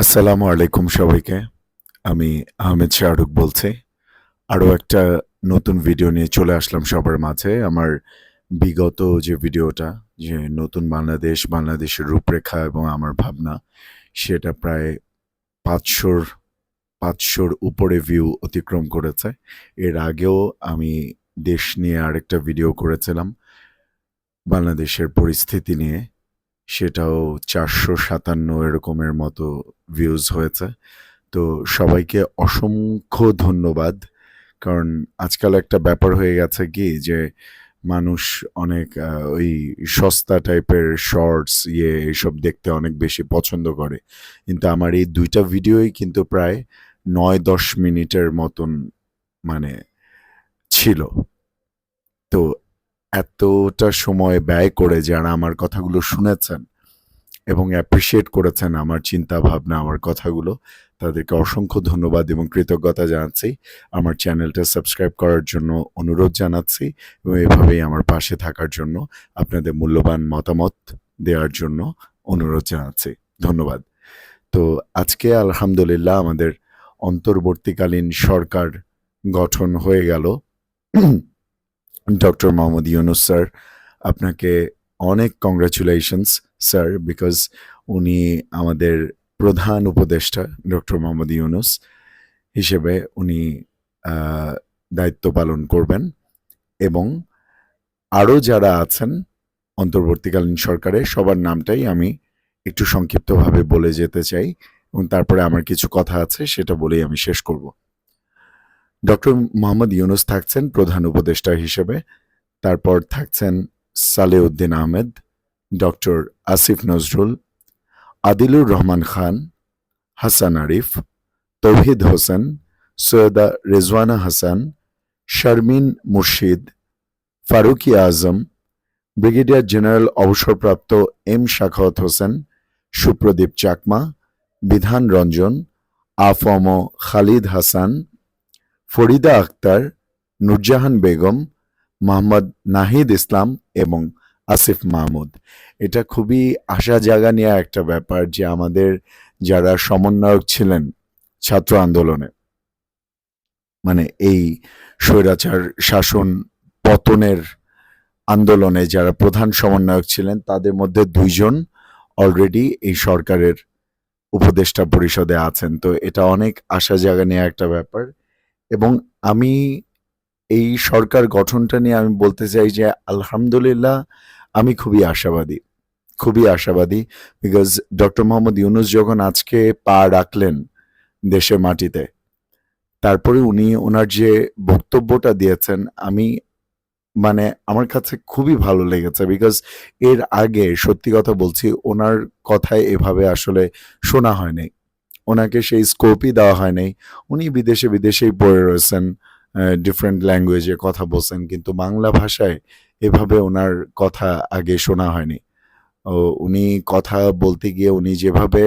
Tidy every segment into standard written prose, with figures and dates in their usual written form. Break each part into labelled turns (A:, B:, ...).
A: আসসালামু আলাইকুম সবাইকে। আমি আহমেদ শাহরুখ বলছি। আরও একটা নতুন ভিডিও নিয়ে চলে আসলাম সবার মাঝে। আমার বিগত যে ভিডিওটা যে নতুন বাংলাদেশ, বাংলাদেশের রূপরেখা এবং আমার ভাবনা সেটা প্রায় ৫০০ ৫০০র উপরে ভিউ অতিক্রম করেছে। এর আগেও আমি দেশ নিয়ে আরেকটা ভিডিও করেছিলাম বাংলাদেশের পরিস্থিতি নিয়ে। সেটাও ৪৫৭ এরকমের মতো ভিউজ হয়েছে। তো সবাইকে অসংখ্য ধন্যবাদ। কারণ আজকাল একটা ব্যাপার হয়ে গেছে কি যে মানুষ অনেক ওই সস্তা টাইপের শর্টস এসব দেখতে অনেক বেশি পছন্দ করে। কিন্তু আমার এই ২ টা ভিডিওই কিন্তু প্রায় ৯-১০ মিনিটের মতন মানে ছিল। তো এতটা সময় ব্যয় করে যারা আমার কথাগুলো শুনেছেন এবং অ্যাপ্রিশিয়েট করেছেন আমার চিন্তা ভাবনা, আমার কথাগুলো, তাদেরকে অসংখ্য ধন্যবাদ এবং কৃতজ্ঞতা জানাচ্ছি। আমার চ্যানেলটা সাবস্ক্রাইব করার জন্য অনুরোধ জানাচ্ছি এবং এভাবেই আমার পাশে থাকার জন্য আপনাদের মূল্যবান মতামত দেওয়ার জন্য অনুরোধ জানাচ্ছি। ধন্যবাদ। তো আজকে আলহামদুলিল্লাহ আমাদের অন্তর্বর্তীকালীন সরকার গঠন হয়ে গেল। ডক্টর মোহাম্মদ ইউনুস স্যার, আপনাকে অনেক কংগ্রাচুলেশনস স্যার, বিকজ উনি আমাদের প্রধান উপদেষ্টা ডক্টর মোহাম্মদ ইউনুস হিসেবে উনি দায়িত্ব পালন করবেন এবং আরও যারা আছেন অন্তর্বর্তীকালীন সরকারে সবার নামটাই আমি একটু সংক্ষিপ্তভাবে বলে যেতে চাই এবং তারপরে আমার কিছু কথা আছে সেটা বলেই আমি শেষ করব। ডক্টর মোহাম্মদ ইউনুস থাকছেন প্রধান উপদেষ্টা হিসেবে, তারপর থাকছেন সালেউদ্দিন আহমেদ, ডক্টর আসিফ নজরুল, আদিলুর রহমান খান, হাসান আরিফ, তৌহিদ হোসেন, সৈয়দা রেজওয়ানা হাসান, শারমিন মুর্শিদ, ফারুকি আজম, ব্রিগেডিয়ার জেনারেল অবসরপ্রাপ্ত এম শাখাওয়াত হোসেন, সুপ্রদীপ চাকমা, বিধান রঞ্জন, আফম খালিদ হাসান, ফরিদা আক্তার, নূরজাহান বেগম, মোহাম্মদ নাহিদ ইসলাম এবং আসিফ মাহমুদ। এটা খুবই আশা জাগা নিয়ে একটা ব্যাপার যে আমাদের যারা সমন্বয়ক ছিলেন ছাত্র আন্দোলনে, মানে এই স্বৈরাচার শাসন পতনের আন্দোলনে যারা প্রধান সমন্বয়ক ছিলেন তাদের মধ্যে ২ জন অলরেডি এই সরকারের উপদেষ্টা পরিষদে আছেন। তো এটা অনেক আশা জাগা নিয়ে একটা ব্যাপার এবং আমি এই সরকার গঠনটা নিয়ে আমি বলতে চাই যে আলহামদুলিল্লাহ আমি খুবই আশাবাদী, বিকজ ডক্টর মোহাম্মদ ইউনুস যখন আজকে পা রাখলেন দেশের মাটিতে, তারপরে উনি ওনার যে বক্তব্যটা দিয়েছেন আমি মানে আমার কাছে খুবই ভালো লেগেছে, বিকজ এর আগে সত্যি কথা বলছি ওনার কথায় এভাবে আসলে শোনা হয়নি, ওনাকে সেই স্কোপই দেওয়া হয়নি। উনি বিদেশেই পড়ে রয়েছেন, ডিফারেন্ট ল্যাঙ্গুয়েজে কথা বলছেন, কিন্তু বাংলা ভাষায় এভাবে ওনার কথা আগে শোনা হয়নি। ও উনি কথা বলতে গিয়ে উনি যেভাবে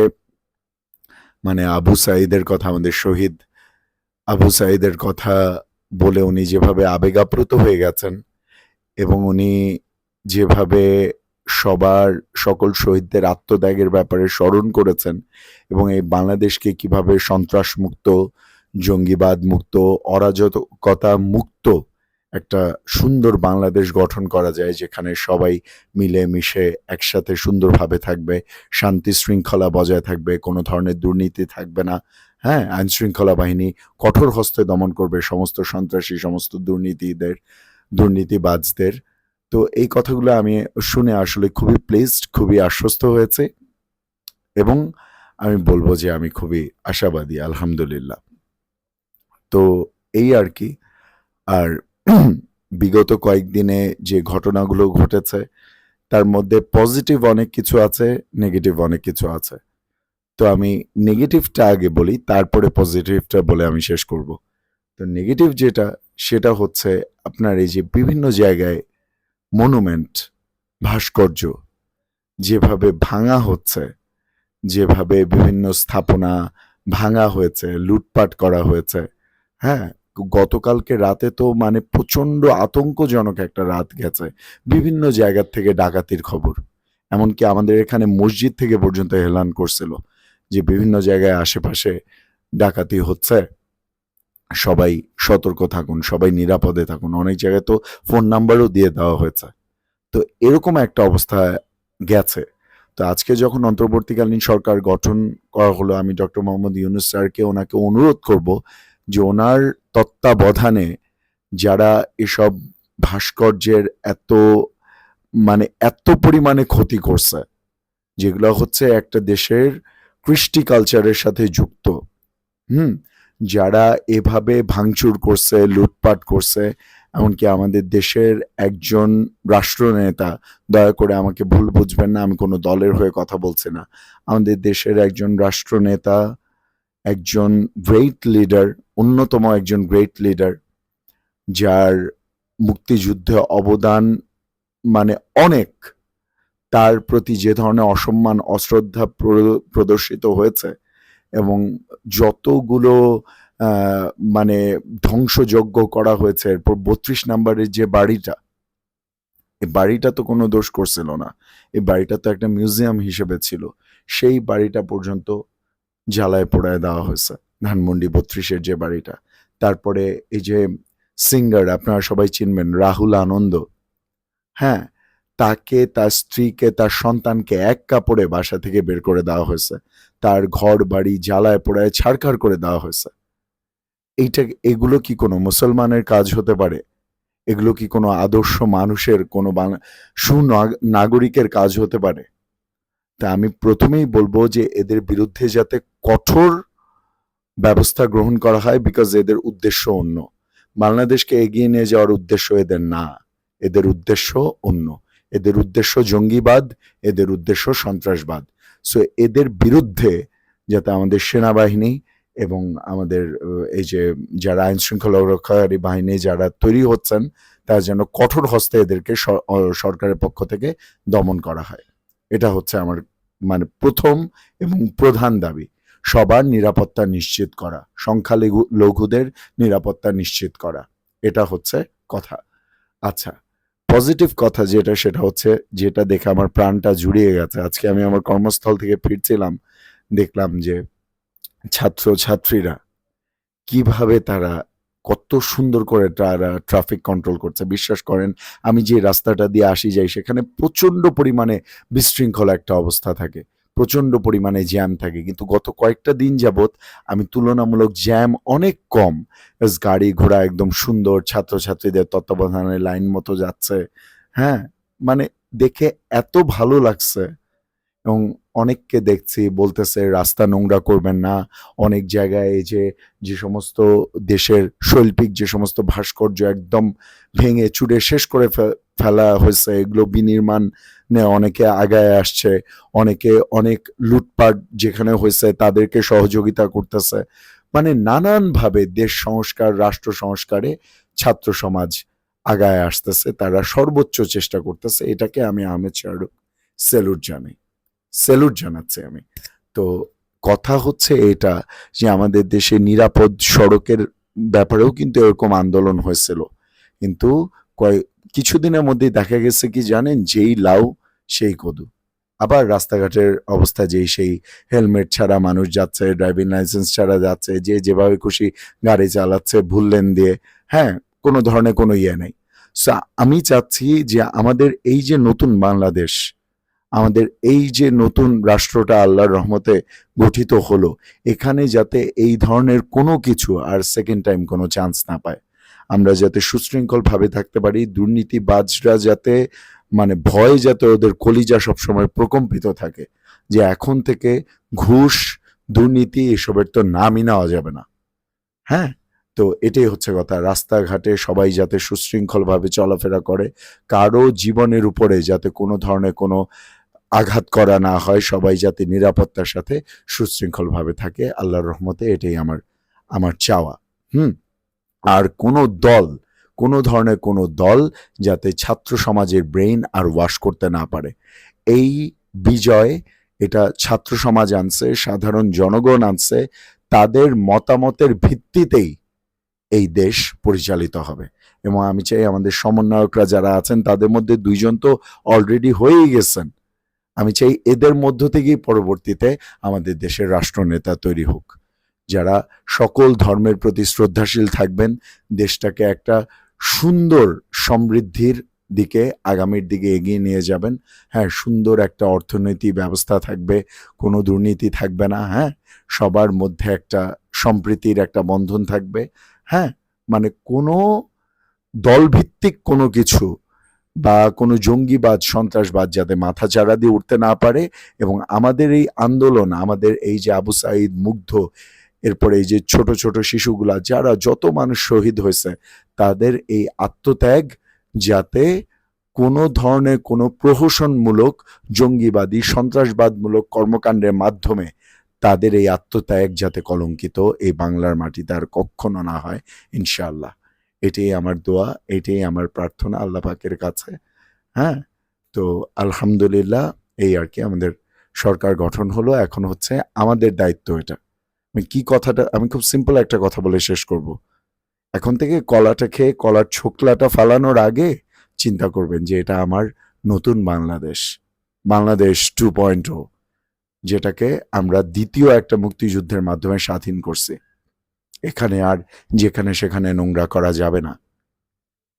A: মানে আবু সাঈদের কথা, আমাদের শহীদ আবু সাঈদের কথা বলে উনি যেভাবে আবেগাপ্লুত হয়ে গেছেন এবং উনি যেভাবে সবার সকল শহীদদের আত্মত্যাগের ব্যাপারে স্মরণ করেছেন এবং এই বাংলাদেশকে কিভাবে সন্ত্রাসমুক্ত, জঙ্গিবাদ মুক্ত, অরাজকতা মুক্ত একটা সুন্দর বাংলাদেশ গঠন করা যায় যেখানে সবাই মিলে মিশে একসাথে সুন্দরভাবে থাকবে, শান্তি শৃঙ্খলা বজায় থাকবে, কোনো ধরনের দুর্নীতি থাকবে না। হ্যাঁ, আইন শৃঙ্খলা বাহিনী কঠোর হস্তে দমন করবে সমস্ত সন্ত্রাসী, সমস্ত দুর্নীতিবাজদের। তো এই কথাগুলো আমি শুনে আসলে খুবই প্লেজড, খুবই আশ্বস্ত হয়েছে এবং আমি বলবো যে আমি খুবই আশাবাদী আলহামদুলিল্লাহ। তো এই আর কি। আর বিগত কয়েকদিনে যে ঘটনাগুলো ঘটেছে তার মধ্যে পজিটিভ অনেক কিছু আছে, নেগেটিভ অনেক কিছু আছে। তো আমি নেগেটিভটা আগে বলি, তারপরে পজিটিভটা বলে আমি শেষ করব। তো নেগেটিভ যেটা সেটা হচ্ছে আপনার এই যে বিভিন্ন জায়গায় মনুমেন্ট, ভাস্কর্য যেভাবে ভাঙা হচ্ছে, যেভাবে বিভিন্ন স্থাপনা ভাঙা হয়েছে, লুটপাট করা হয়েছে। হ্যাঁ, গতকালকে রাতে তো মানে প্রচণ্ড আতঙ্কজনক একটা রাত গেছে। বিভিন্ন জায়গার থেকে ডাকাতির খবর। এমনকি আমাদের এখানে মসজিদ থেকে পর্যন্ত এলান করছিল যে বিভিন্ন জায়গায় আশেপাশে ডাকাতি হচ্ছে, সবাই সতর্ক থাকুন, সবাই নিরাপদে থাকুন। অনেক জায়গায় তো ফোন নাম্বারও দিয়ে দেওয়া হয়েছে। তো এরকম একটা অবস্থা গেছে। তো আজকে যখন অন্তর্বর্তীকালীন সরকার গঠন করা হলো, আমি ডক্টর মোহাম্মদ ইউনূস স্যারকে ওনাকে অনুরোধ করব যে ওনার তত্ত্বাবধানে যারা এসব ভাস্কর্যের এত পরিমাণে ক্ষতি করছে, যেগুলো হচ্ছে একটা দেশের কৃষ্টি কালচারের সাথে যুক্ত, যারা এভাবে ভাঙচুর করছে, লুটপাট করছে, এমনকি আমাদের দেশের একজন রাষ্ট্রনেতা, দয়া করে আমাকে ভুল বুঝবেন না, আমি কোনো দলের হয়ে কথা বলছি না, আমাদের দেশের একজন রাষ্ট্রনেতা, একজন গ্রেট লিডার, অন্যতম একজন গ্রেট লিডার, যার মুক্তিযুদ্ধে অবদান অনেক, তার প্রতি যে ধরনের অসম্মান অশ্রদ্ধা প্রদর্শিত হয়েছে এবং যতগুলো ধ্বংসযজ্ঞ করা হয়েছে, এরপর 32 নম্বরের যে বাড়িটা, এই বাড়িটা তো কোনো দোষ করছিল না, এই বাড়িটা তো একটা মিউজিয়াম হিসেবে ছিল, সেই বাড়িটা পর্যন্ত জ্বালায় পোড়ায় দেওয়া হয়েছে, ধানমন্ডি 32-এর যে বাড়িটা। তারপরে এই যে সিঙ্গার, আপনারা সবাই চিনবেন, রাহুল আনন্দ, হ্যাঁ, তাকে, তার স্ত্রীকে, তার সন্তানকে এক কাপড়ে বাসা থেকে বের করে দেওয়া হয়েছে, তার ঘর বাড়ি জ্বালায় পোড়ায় ছাড়খাড় করে দেওয়া হয়েছে। এগুলো কি কোনো মুসলমানের কাজ হতে পারে? এগুলো কি কোনো আদর্শ মানুষের, কোনো সুনাগরিকের কাজ হতে পারে? তা আমি প্রথমেই বলবো যে এদের বিরুদ্ধে যাতে কঠোর ব্যবস্থা গ্রহণ করা হয়, বিকজ এদের উদ্দেশ্য অন্য। বাংলাদেশকে এগিয়ে নিয়ে যাওয়ার উদ্দেশ্য এদের না, এদের উদ্দেশ্য অন্য। এদের উদ্দেশ্য জঙ্গিবাদ, এদের উদ্দেশ্য সন্ত্রাসবাদ। সো এদের বিরুদ্ধে যাতে আমাদের সেনাবাহিনী এবং আমাদের এই যে যারা আইন শৃঙ্খলা রক্ষাকারী বাহিনী যারা তৈরি হচ্ছেন, তারা যেন কঠোর হস্তে এদেরকে সরকারের পক্ষ থেকে দমন করা হয়। এটা হচ্ছে আমার প্রথম এবং প্রধান দাবি। সবার নিরাপত্তা নিশ্চিত করা, সংখ্যালঘুদের নিরাপত্তা নিশ্চিত করা, এটা হচ্ছে কথা। আচ্ছা, পজিটিভ কথা যেটা, সেটা হচ্ছে, যেটা দেখে আমার প্রাণটা জুড়িয়ে গেছে, আজকে আমি আমার কর্মস্থল থেকে ফিরছিলাম, দেখলাম যে ছাত্রছাত্রীরা কিভাবে তারা কত সুন্দর করে তারা ট্রাফিক কন্ট্রোল করছে। বিশ্বাস করেন, আমি যে রাস্তাটা দিয়ে আসি যাই, সেখানে প্রচন্ড পরিমাণে বিশৃঙ্খল একটা অবস্থা থাকে, প্রচন্ড পরিমাণে জ্যাম থাকে, কিন্তু গত কয়েকটা দিন যাবৎ আমি তুলনামূলক জ্যাম অনেক কম, গাড়ি ঘোড়া একদম সুন্দর, ছাত্রছাত্রীদের তত্ত্বাবধানে লাইন মতো যাচ্ছে, হ্যাঁ, দেখে এত ভালো লাগছে। এবং অনেককে দেখছি বলতেছে রাস্তা নোংরা করবেন না, অনেক জায়গায় এই যে সমস্ত দেশের শৈল্পিক যে সমস্ত ভাস্কর্য একদম ভেঙে চুরে শেষ করে ফেলা হয়েছে, এগুলো বিনির্মাণে অনেকে আগায় আসছে, অনেকে অনেক লুটপাট যেখানে হয়েছে তাদেরকে সহযোগিতা করতেছে, নানানভাবে দেশ সংস্কার, রাষ্ট্র সংস্কারে ছাত্র সমাজ আগায় আসতেছে, তারা সর্বোচ্চ চেষ্টা করতেছে। এটাকে আমি আহমেদ শাহরুখ স্যালুট জানাচ্ছি আমি। তো কথা হচ্ছে এটা যে আমাদের দেশে নিরাপদ সড়কের ব্যাপারেও কিন্তু এরকম আন্দোলন হয়েছিল, কিন্তু কিছুদিনের মধ্যেই দেখা গেছে কি জানেন, যেই লাউ সেই কদু। আবার রাস্তাঘাটের অবস্থা সেই হেলমেট ছাড়া মানুষ যাচ্ছে, ড্রাইভিং লাইসেন্স ছাড়া যাচ্ছে, যে যেভাবে খুশি গাড়ি চালাচ্ছে ভুল লেন দিয়ে, হ্যাঁ, কোনো ধরনের কোনো ইয়ে নেই। সো আমি চাচ্ছি যে আমাদের এই যে নতুন বাংলাদেশ, আমাদের এই যে নতুন রাষ্ট্রটা আল্লাহর রহমতে গঠিত হলো, এখানে যাতে এই ধরনের কোনো কিছু আর সেকেন্ড টাইম কোনো চান্স না পায়, আমরা যাতে সুশৃঙ্খল ভাবে থাকতে পারি, দুর্নীতিবাজরা যাতে ভয় যাতে ওদের কলিজা সবসময় প্রকম্পিত থাকে, যে এখন থেকে ঘুষ, দুর্নীতি এসবের তো নামই নেওয়া যাবে না। হ্যাঁ, তো এটাই হচ্ছে কথা। রাস্তাঘাটে সবাই যাতে সুশৃঙ্খলভাবে চলাফেরা করে, কারো জীবনের উপরে যাতে কোনো ধরনের কোনো আঘাত করা না হয়, সবাই যাতে নিরাপত্তার সাথে সুশৃঙ্খলভাবে থাকে, আল্লাহর রহমতে এটাই আমার চাওয়া। আর কোনো ধরনের কোনো দল যাতে ছাত্র সমাজের ব্রেইন আর ওয়াশ করতে না পারে। এই বিজয় এটা ছাত্র সমাজ আনছে, সাধারণ জনগণ আনছে, তাদের মতামতের ভিত্তিতেই এই দেশ পরিচালিত হবে। এবং আমি চাই আমাদের সমন্বয়করা যারা আছেন তাদের মধ্যে 2 জন তো অলরেডি হয়েই গেছেন, আমি চাই এদের মধ্য থেকেই পরবর্তীতে আমাদের দেশের রাষ্ট্রনেতা তৈরি হোক, যারা সকল ধর্মের প্রতি শ্রদ্ধাশীল থাকবেন, দেশটাকে একটা সুন্দর সমৃদ্ধির দিকে, আগামীর দিকে এগিয়ে নিয়ে যাবেন। হ্যাঁ, সুন্দর একটা অর্থনৈতিক ব্যবস্থা থাকবে, কোনো দুর্নীতি থাকবে না। হ্যাঁ, সবার মধ্যে একটা সম্প্রীতির একটা বন্ধন থাকবে। হ্যাঁ, মানে কোনো দলভিত্তিক কোনো কিছু বা কোনো জঙ্গিবাদ, সন্ত্রাসবাদ যাতে মাথাচাড়া দিয়ে উঠতে না পারে, এবং আমাদের এই আন্দোলন, আমাদের এই যে আবু সাঈদ, মুগ্ধ, এরপরে এই যে ছোট ছোট শিশুগুলা, যারা যত মানুষ শহীদ হয়েছে, তাদের এই আত্মত্যাগ যাতে কোনো ধরনের কোনো প্রহসনমূলক, জঙ্গিবাদী, সন্ত্রাসবাদমূলক কর্মকাণ্ডের মাধ্যমে তাদের এই আত্মত্যাগ যাতে কলঙ্কিত এই বাংলার মাটিতে আর কখনো না হয়, ইনশাআল্লাহ। এটাই আমার দোয়া, এটাই আমার প্রার্থনা আল্লাহ পাকের কাছে। হ্যাঁ, তো আলহামদুলিল্লাহ, এই আর কি আমাদের সরকার গঠন হলো। এখন হচ্ছে আমাদের দায়িত্ব এটা। আমি খুব সিম্পল একটা কথা বলে শেষ করব। এখন থেকে কলাটা খেয়ে কলার ছোকলাটা ফালানোর আগে চিন্তা করবেন যে এটা আমার নতুন বাংলাদেশ, বাংলাদেশ 2.0, যেটাকে আমরা দ্বিতীয় একটা মুক্তিযুদ্ধের মাধ্যমে স্বাধীন করছি। এখানে আর যেখানে সেখানে নোংরা করা যাবে না।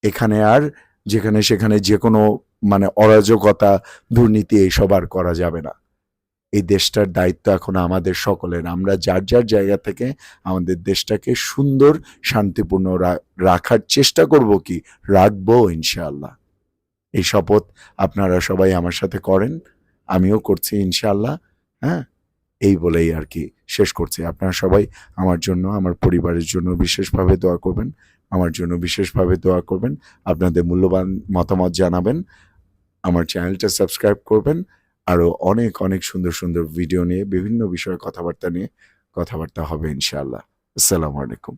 A: এখানে আর যেখানে সেখানে যে কোনো মানে অরাজকতা, দুর্নীতি এইসব আর করা যাবে না। এই দেশটার দায়িত্ব এখন আমাদের সকলের। আমরা যার যার জায়গা থেকে আমাদের দেশটাকে সুন্দর, শান্তিপূর্ণ রাখার চেষ্টা করব, কি রাখবো ইনশাআল্লাহ। এই শপথ আপনারা সবাই আমার সাথে করেন, আমিও করছি ইনশাআল্লাহ। হ্যাঁ, এই বলেই আর কি শেষ করছি। আপনারা সবাই আমার জন্য, আমার পরিবারের জন্য বিশেষভাবে দোয়া করবেন, আমার জন্য বিশেষভাবে দোয়া করবেন, আপনাদের মূল্যবান মতামত জানাবেন, আমার চ্যানেলটা সাবস্ক্রাইব করবেন। আরও অনেক অনেক সুন্দর সুন্দর ভিডিও নিয়ে, বিভিন্ন বিষয়ে কথাবার্তা নিয়ে কথাবার্তা হবে ইনশাআল্লাহ। আসসালামু আলাইকুম।